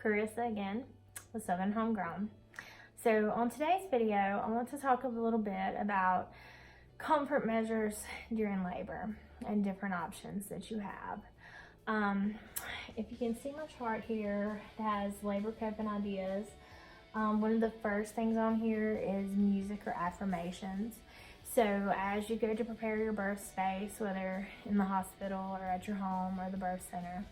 Carissa again with Southern Homegrown. So on today's video, I want to talk a little bit about comfort measures during labor and different options that you have. If you can see my chart here, it has labor coping ideas. One of the first things on here is music or affirmations. So as you go to prepare your birth space, whether in the hospital or at your home or the birth center,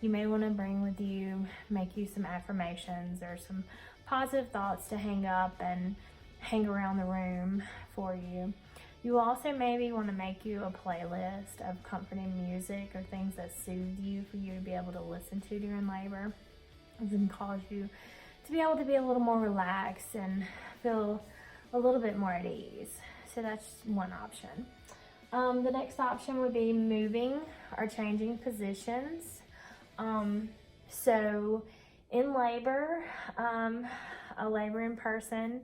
you may want to bring with you, make you some affirmations or some positive thoughts to hang up and hang around the room for you. You also maybe want to make you a playlist of comforting music or things that soothe you for you to be able to listen to during labor. It can cause you to be able to be a little more relaxed and feel a little bit more at ease. So that's one option. The next option would be moving or changing positions. So in labor, a laboring person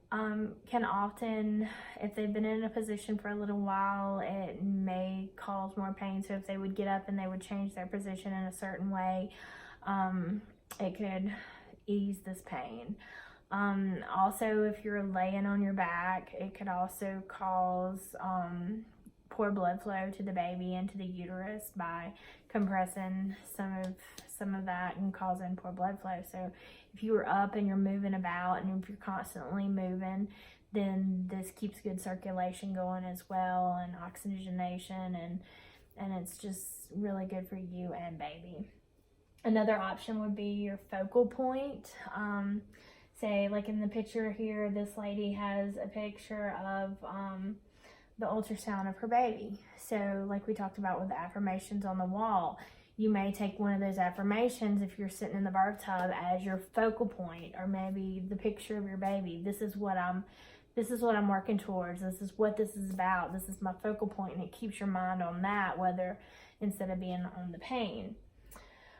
can often, if they've been in a position for a little while, it may cause more pain. So if they would get up and they would change their position in a certain way, it could ease this pain. Also, if you're laying on your back, it could also cause poor blood flow to the baby and to the uterus by compressing some of that and causing poor blood flow. So if you are up and you're moving about, and if you're constantly moving, then this keeps good circulation going as well, and oxygenation, and it's just really good for you and baby. Another option would be your focal point. Say, like in the picture here, this lady has a picture of the ultrasound of her baby. So like we talked about with the affirmations on the wall, you may take one of those affirmations if you're sitting in the birth tub as your focal point, or maybe the picture of your baby. This is what I'm working towards. This is what this is about. This is my focal point, and it keeps your mind on that, whether instead of being on the pain.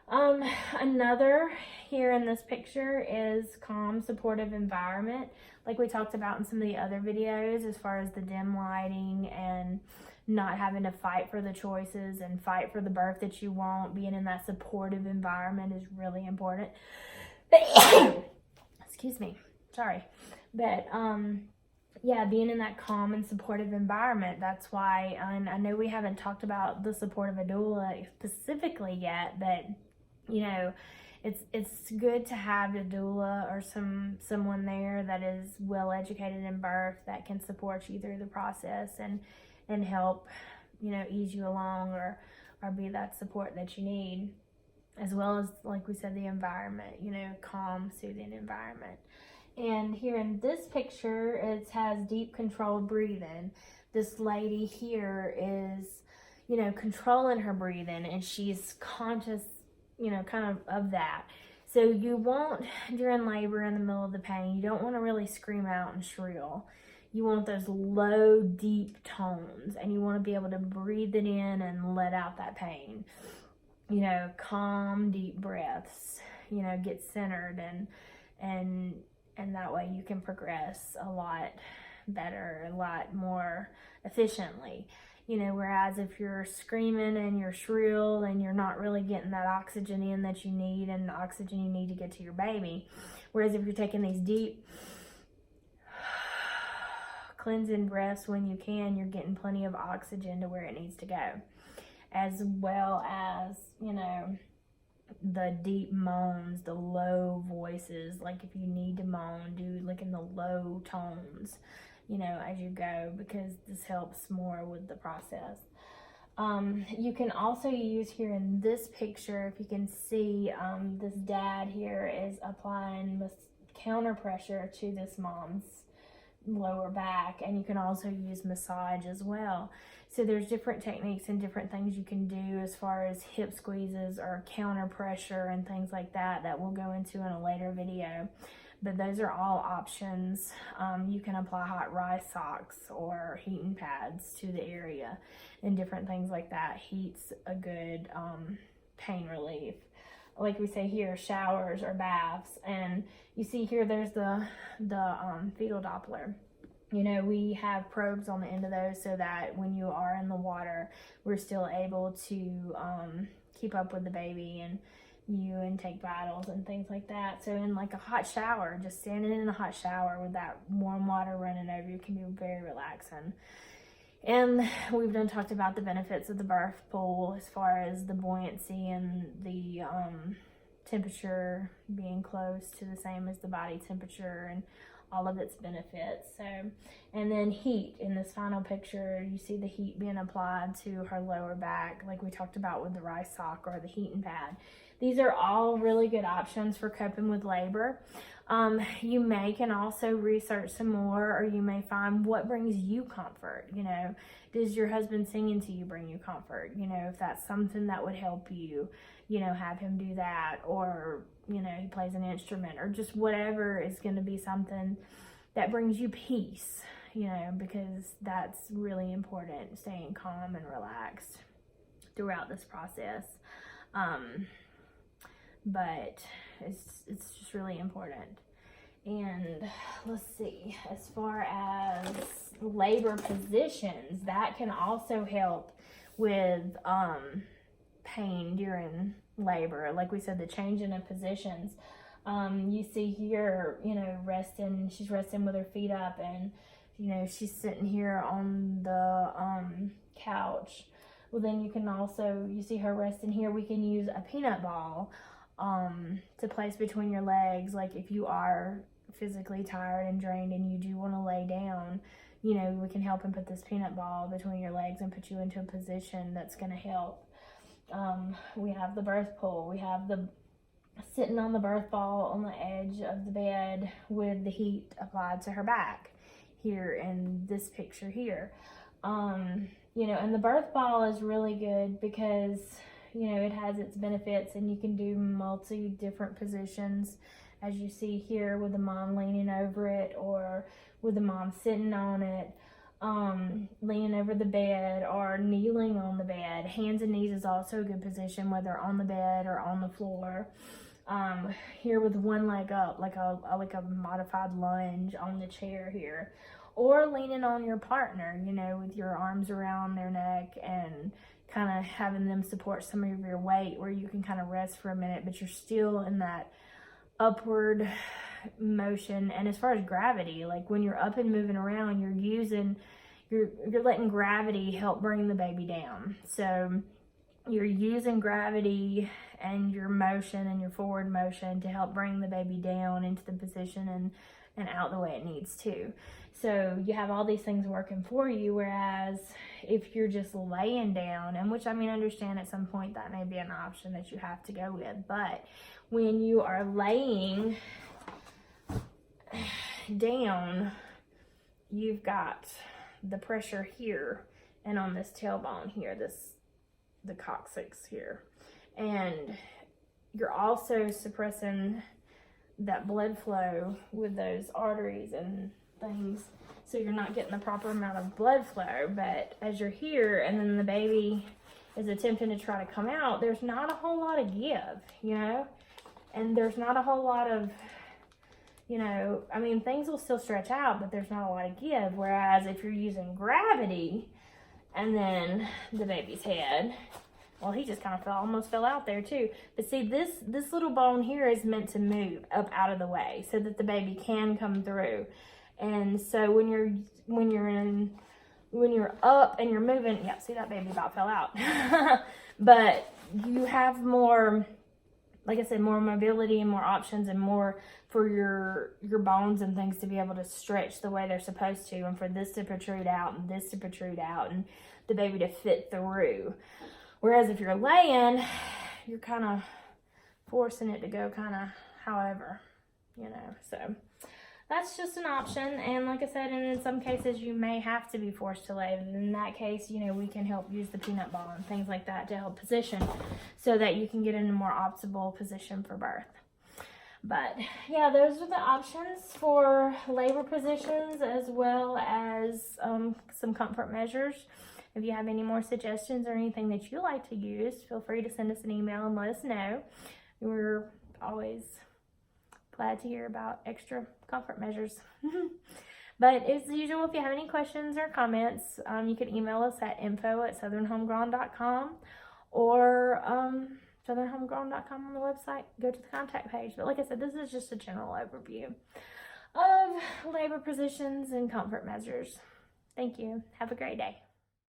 Another here in this picture is calm, supportive environment. Like we talked about in some of the other videos, as far as the dim lighting and not having to fight for the choices and fight for the birth that you want. Being in that supportive environment is really important. Excuse me, sorry. But yeah, being in that calm and supportive environment, that's why, and I know we haven't talked about the support of a doula specifically yet, but you know, it's good to have a doula or someone there that is well educated in birth that can support you through the process and help, you know, ease you along or be that support that you need, as well as, like we said, the environment, you know, calm, soothing environment. And here in this picture, it has deep controlled breathing. This lady here is, you know, controlling her breathing, and she's conscious, you know, kind of that. So you won't, during labor in the middle of the pain, you don't want to really scream out and shrill. You want those low, deep tones, and you want to be able to breathe it in and let out that pain. You know, calm, deep breaths, you know, get centered, and that way you can progress a lot better, a lot more efficiently. You know, whereas if you're screaming and you're shrill and you're not really getting that oxygen in that you need, and the oxygen you need to get to your baby. Whereas if you're taking these deep cleansing breaths when you can, you're getting plenty of oxygen to where it needs to go. As well as, you know, the deep moans, the low voices, like if you need to moan, do like in the low tones, you know, as you go, because this helps more with the process. You can also use here in this picture, if you can see, this dad here is applying this counter pressure to this mom's lower back, and you can also use massage as well. So there's different techniques and different things you can do as far as hip squeezes or counter pressure and things like that we'll go into in a later video. But those are all options. You can apply hot rice socks or heating pads to the area and different things like that. Heat's a good pain relief. Like we say here, showers or baths. And you see here, there's the fetal Doppler. You know, we have probes on the end of those so that when you are in the water, we're still able to keep up with the baby you and take vitals and things like that. So in like a hot shower, just standing in a hot shower with that warm water running over you can be very relaxing. And we've talked about the benefits of the birth pool as far as the buoyancy and the temperature being close to the same as the body temperature and all of its benefits. So, and then heat. In this final picture, you see the heat being applied to her lower back, like we talked about with the rice sock or the heating pad. These are all really good options for coping with labor. You can also research some more, or you may find what brings you comfort. You know, does your husband singing to you bring you comfort? You know, if that's something that would help you, you know, have him do that, or, you know, he plays an instrument, or just whatever is going to be something that brings you peace, you know, because that's really important, staying calm and relaxed throughout this process. But it's just really important. And let's see, as far as labor positions, that can also help with pain during labor. Like we said, the changing of positions. You see here, you know, she's resting with her feet up, and, you know, she's sitting here on the couch. Well, then you see her resting here. We can use a peanut ball to place between your legs. Like if you are physically tired and drained and you do want to lay down, you know, we can help and put this peanut ball between your legs and put you into a position that's going to help. We have the birth pool. We have the sitting on the birth ball on the edge of the bed with the heat applied to her back here in this picture here. You know, and the birth ball is really good because, you know, it has its benefits, and you can do different positions, as you see here with the mom leaning over it, or with the mom sitting on it, leaning over the bed, or kneeling on the bed. Hands and knees is also a good position, whether on the bed or on the floor. Here with one leg up, like a modified lunge on the chair here, or leaning on your partner, you know, with your arms around their neck and kind of having them support some of your weight, where you can kind of rest for a minute, but you're still in that upward motion. And as far as gravity, like when you're up and moving around, you're letting gravity help bring the baby down. So you're using gravity and your motion and your forward motion to help bring the baby down into the position and out the way it needs to. So you have all these things working for you, whereas if you're just laying down, and which, I mean, understand at some point that may be an option that you have to go with, but when you are laying down, you've got the pressure here and on this tailbone here, the coccyx here, and you're also suppressing that blood flow with those arteries and things, so you're not getting the proper amount of blood flow. But as you're here and then the baby is attempting to try to come out, there's not a whole lot of give, you know, and there's not a whole lot of, you know, I mean, things will still stretch out, but there's not a lot of give. Whereas if you're using gravity and then the baby's head, well, he just kind of almost fell out there too. But see, this little bone here is meant to move up out of the way so that the baby can come through. And so when you're up and you're moving, yeah, see, that baby about fell out. But you have more, like I said, more mobility and more options, and more for your bones and things to be able to stretch the way they're supposed to, and for this to protrude out and this to protrude out, and the baby to fit through. Whereas if you're laying, you're kind of forcing it to go kind of however, you know. So that's just an option. And like I said, and in some cases you may have to be forced to lay. And in that case, you know, we can help use the peanut ball and things like that to help position so that you can get in a more optimal position for birth. But yeah, those are the options for labor positions, as well as some comfort measures. If you have any more suggestions or anything that you like to use, feel free to send us an email and let us know. We're always glad to hear about extra comfort measures. But as usual, if you have any questions or comments, you can email us at info@southernhomegrown.com, or southernhomegrown.com on the website. Go to the contact page. But like I said, this is just a general overview of labor positions and comfort measures. Thank you. Have a great day.